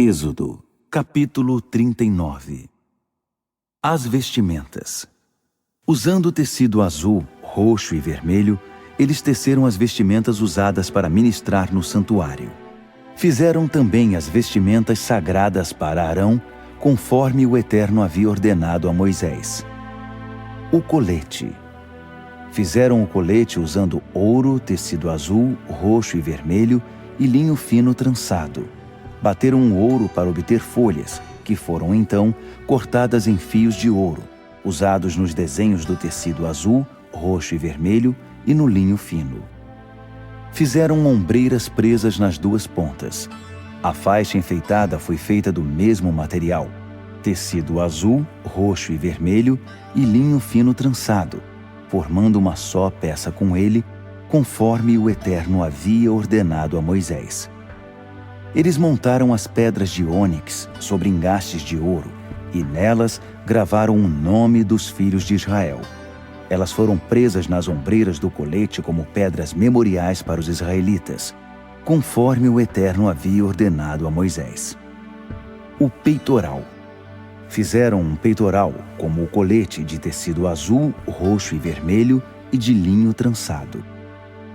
Êxodo, capítulo 39. As vestimentas. Usando tecido azul, roxo e vermelho, eles teceram as vestimentas usadas para ministrar no santuário. Fizeram também as vestimentas sagradas para Arão, conforme o Eterno havia ordenado a Moisés. O colete. Fizeram o colete usando ouro, tecido azul, roxo e vermelho e linho fino trançado. Bateram o ouro para obter folhas, que foram então cortadas em fios de ouro, usados nos desenhos do tecido azul, roxo e vermelho e no linho fino. Fizeram ombreiras presas nas duas pontas. A faixa enfeitada foi feita do mesmo material, tecido azul, roxo e vermelho e linho fino trançado, formando uma só peça com ele, conforme o Eterno havia ordenado a Moisés. Eles montaram as pedras de ônix sobre engastes de ouro e nelas gravaram o nome dos filhos de Israel. Elas foram presas nas ombreiras do colete como pedras memoriais para os israelitas, conforme o Eterno havia ordenado a Moisés. O peitoral. Fizeram um peitoral como o colete de tecido azul, roxo e vermelho e de linho trançado.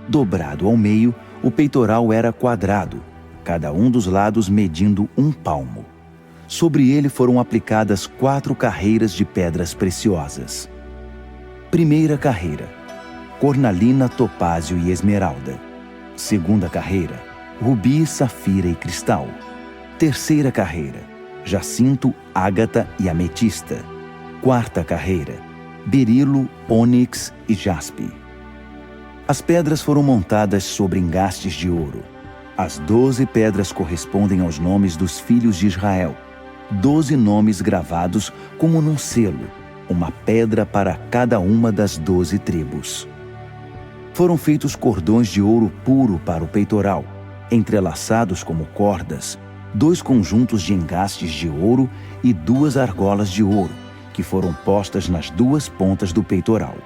Dobrado ao meio, o peitoral era quadrado, cada um dos lados medindo 1 palmo. Sobre ele foram aplicadas 4 carreiras de pedras preciosas. Primeira carreira: cornalina, topázio e esmeralda. Segunda carreira: rubi, safira e cristal. Terceira carreira: jacinto, ágata e ametista. Quarta carreira: berilo, ônix e jaspe. As pedras foram montadas sobre engastes de ouro. As 12 pedras correspondem aos nomes dos filhos de Israel, 12 nomes gravados como num selo, uma pedra para cada uma das 12 tribos. Foram feitos cordões de ouro puro para o peitoral, entrelaçados como cordas, 2 conjuntos de engastes de ouro e 2 argolas de ouro, que foram postas nas 2 pontas do peitoral.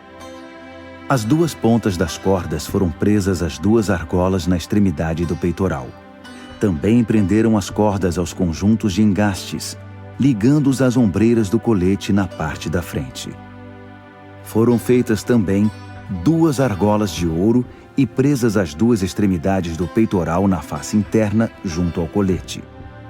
As 2 pontas das cordas foram presas às 2 argolas na extremidade do peitoral. Também prenderam as cordas aos conjuntos de engastes, ligando-os às ombreiras do colete na parte da frente. Foram feitas também 2 argolas de ouro e presas às 2 extremidades do peitoral na face interna, junto ao colete.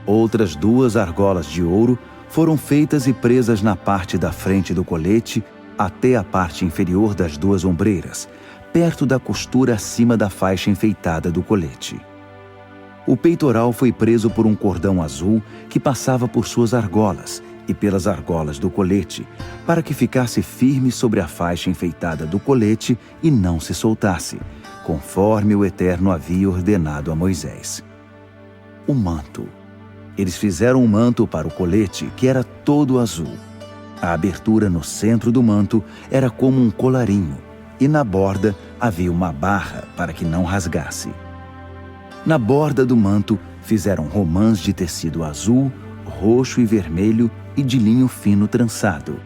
Outras 2 argolas de ouro foram feitas e presas na parte da frente do colete, até a parte inferior das 2 ombreiras, perto da costura acima da faixa enfeitada do colete. O peitoral foi preso por um cordão azul que passava por suas argolas e pelas argolas do colete, para que ficasse firme sobre a faixa enfeitada do colete e não se soltasse, conforme o Eterno havia ordenado a Moisés. O manto. Eles fizeram um manto para o colete que era todo azul. A abertura no centro do manto era como um colarinho, e na borda havia uma barra para que não rasgasse. Na borda do manto fizeram romãs de tecido azul, roxo e vermelho e de linho fino trançado.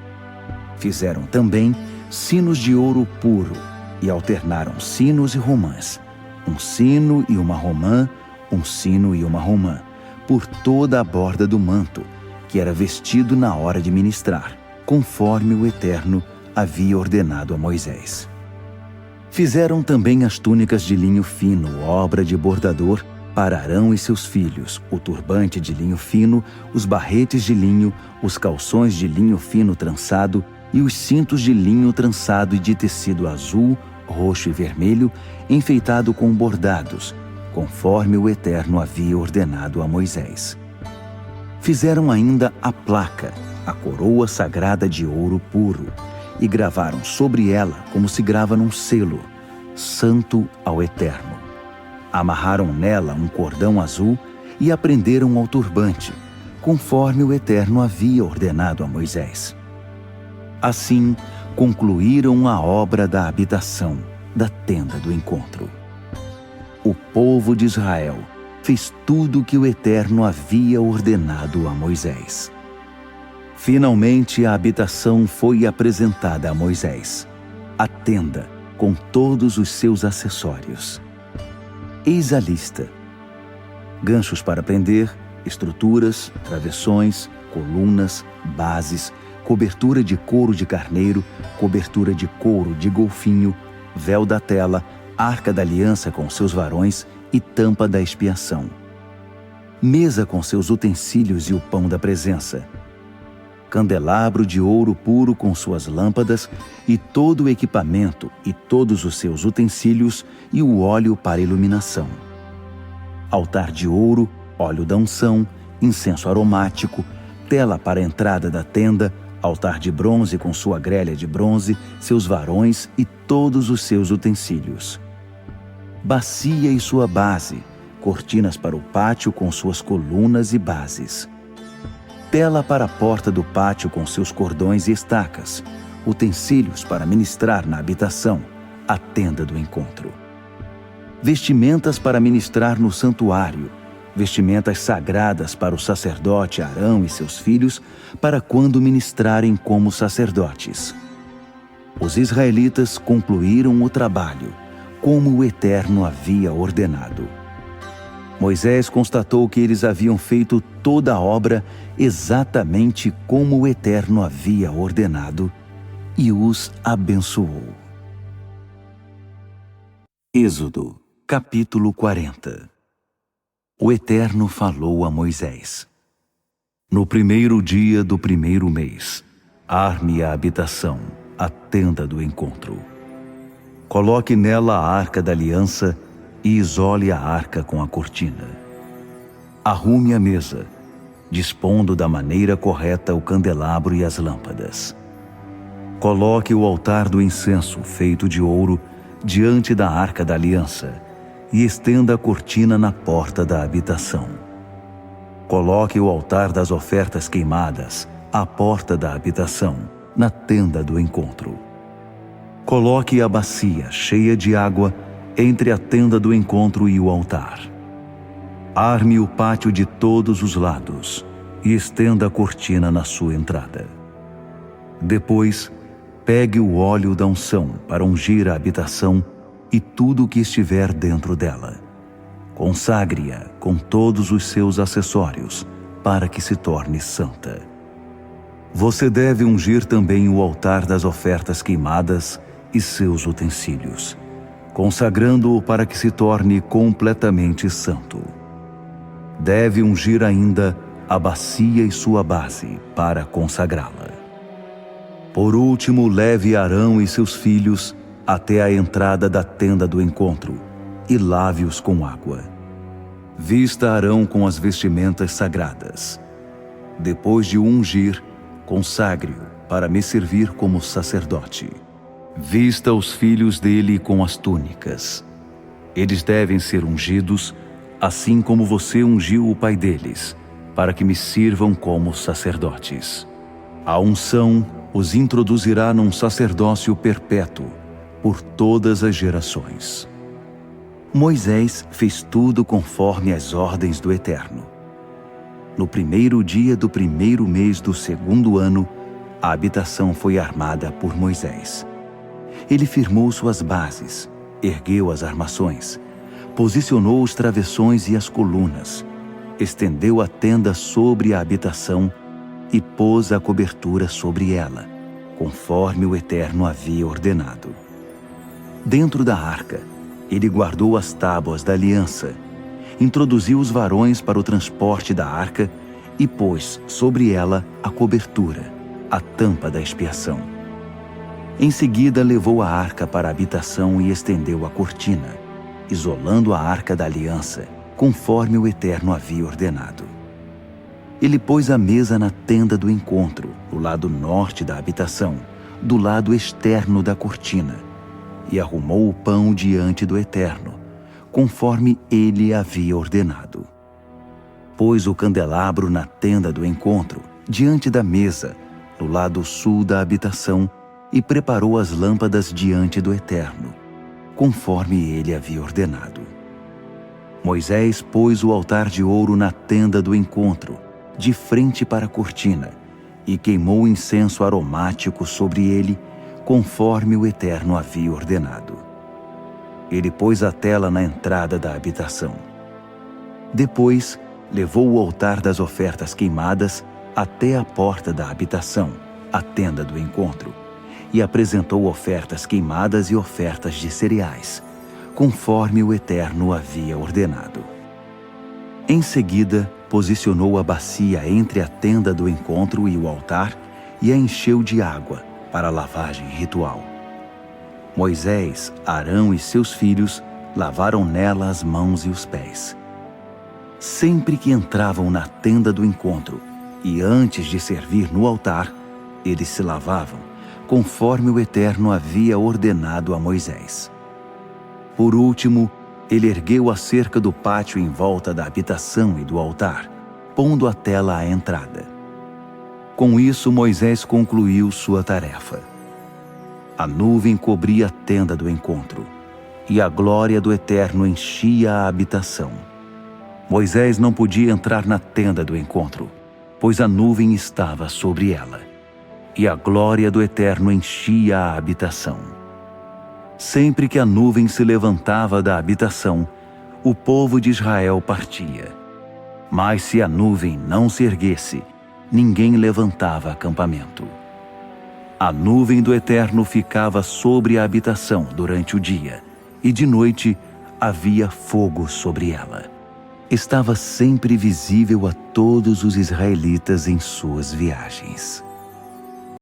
Fizeram também sinos de ouro puro e alternaram sinos e romãs, um sino e uma romã, um sino e uma romã, por toda a borda do manto, que era vestido na hora de ministrar, conforme o Eterno havia ordenado a Moisés. Fizeram também as túnicas de linho fino, obra de bordador, para Arão e seus filhos, o turbante de linho fino, os barretes de linho, os calções de linho fino trançado e os cintos de linho trançado e de tecido azul, roxo e vermelho, enfeitado com bordados, conforme o Eterno havia ordenado a Moisés. Fizeram ainda a placa, a coroa sagrada de ouro puro, e gravaram sobre ela como se grava num selo, Santo ao Eterno. Amarraram nela um cordão azul e a prenderam ao turbante, conforme o Eterno havia ordenado a Moisés. Assim, concluíram a obra da habitação, da tenda do encontro. O povo de Israel fez tudo o que o Eterno havia ordenado a Moisés. Finalmente a habitação foi apresentada a Moisés, a tenda com todos os seus acessórios. Eis a lista: ganchos para prender, estruturas, travessões, colunas, bases, cobertura de couro de carneiro, cobertura de couro de golfinho, véu da tela, arca da aliança com seus varões e tampa da expiação. Mesa com seus utensílios e o pão da presença. Candelabro de ouro puro com suas lâmpadas e todo o equipamento e todos os seus utensílios e o óleo para iluminação. Altar de ouro, óleo da unção, incenso aromático, tela para a entrada da tenda, altar de bronze com sua grelha de bronze, seus varões e todos os seus utensílios. Bacia e sua base, cortinas para o pátio com suas colunas e bases. Tela para a porta do pátio com seus cordões e estacas, utensílios para ministrar na habitação, a tenda do encontro. Vestimentas para ministrar no santuário, vestimentas sagradas para o sacerdote Arão e seus filhos, para quando ministrarem como sacerdotes. Os israelitas concluíram o trabalho, como o Eterno havia ordenado. Moisés constatou que eles haviam feito toda a obra exatamente como o Eterno havia ordenado e os abençoou. Êxodo, capítulo 40. O Eterno falou a Moisés: No primeiro dia do primeiro mês, arme a habitação, a tenda do encontro. Coloque nela a arca da aliança e isole a arca com a cortina. Arrume a mesa, dispondo da maneira correta o candelabro e as lâmpadas. Coloque o altar do incenso feito de ouro diante da arca da aliança e estenda a cortina na porta da habitação. Coloque o altar das ofertas queimadas à porta da habitação, na tenda do encontro. Coloque a bacia cheia de água entre a tenda do encontro e o altar. Arme o pátio de todos os lados e estenda a cortina na sua entrada. Depois, pegue o óleo da unção para ungir a habitação e tudo o que estiver dentro dela. Consagre-a com todos os seus acessórios, para que se torne santa. Você deve ungir também o altar das ofertas queimadas e seus utensílios, consagrando-o para que se torne completamente santo. Deve ungir ainda a bacia e sua base para consagrá-la. Por último, leve Arão e seus filhos até a entrada da tenda do encontro e lave-os com água. Vista Arão com as vestimentas sagradas. Depois de o ungir, consagre-o para me servir como sacerdote. Vista os filhos dele com as túnicas. Eles devem ser ungidos, assim como você ungiu o pai deles, para que me sirvam como sacerdotes. A unção os introduzirá num sacerdócio perpétuo, por todas as gerações. Moisés fez tudo conforme as ordens do Eterno. No primeiro dia do primeiro mês do segundo ano, a habitação foi armada por Moisés. Ele firmou suas bases, ergueu as armações, posicionou os travessões e as colunas, estendeu a tenda sobre a habitação e pôs a cobertura sobre ela, conforme o Eterno havia ordenado. Dentro da arca, ele guardou as tábuas da aliança, introduziu os varões para o transporte da arca e pôs sobre ela a cobertura, a tampa da expiação. Em seguida, levou a arca para a habitação e estendeu a cortina, isolando a arca da aliança, conforme o Eterno havia ordenado. Ele pôs a mesa na tenda do encontro, do lado norte da habitação, do lado externo da cortina, e arrumou o pão diante do Eterno, conforme ele havia ordenado. Pôs o candelabro na tenda do encontro, diante da mesa, no lado sul da habitação, e preparou as lâmpadas diante do Eterno, conforme ele havia ordenado. Moisés pôs o altar de ouro na tenda do encontro, de frente para a cortina, e queimou incenso aromático sobre ele, conforme o Eterno havia ordenado. Ele pôs a tela na entrada da habitação. Depois, levou o altar das ofertas queimadas até a porta da habitação, a tenda do encontro, e apresentou ofertas queimadas e ofertas de cereais, conforme o Eterno havia ordenado. Em seguida, posicionou a bacia entre a tenda do encontro e o altar e a encheu de água para a lavagem ritual. Moisés, Arão e seus filhos lavaram nela as mãos e os pés. Sempre que entravam na tenda do encontro e antes de servir no altar, eles se lavavam, conforme o Eterno havia ordenado a Moisés. Por último, ele ergueu a cerca do pátio em volta da habitação e do altar, pondo a tela à entrada. Com isso, Moisés concluiu sua tarefa. A nuvem cobria a tenda do encontro, e a glória do Eterno enchia a habitação. Moisés não podia entrar na tenda do encontro, pois a nuvem estava sobre ela, e a glória do Eterno enchia a habitação. Sempre que a nuvem se levantava da habitação, o povo de Israel partia. Mas se a nuvem não se erguesse, ninguém levantava acampamento. A nuvem do Eterno ficava sobre a habitação durante o dia, e de noite havia fogo sobre ela. Estava sempre visível a todos os israelitas em suas viagens.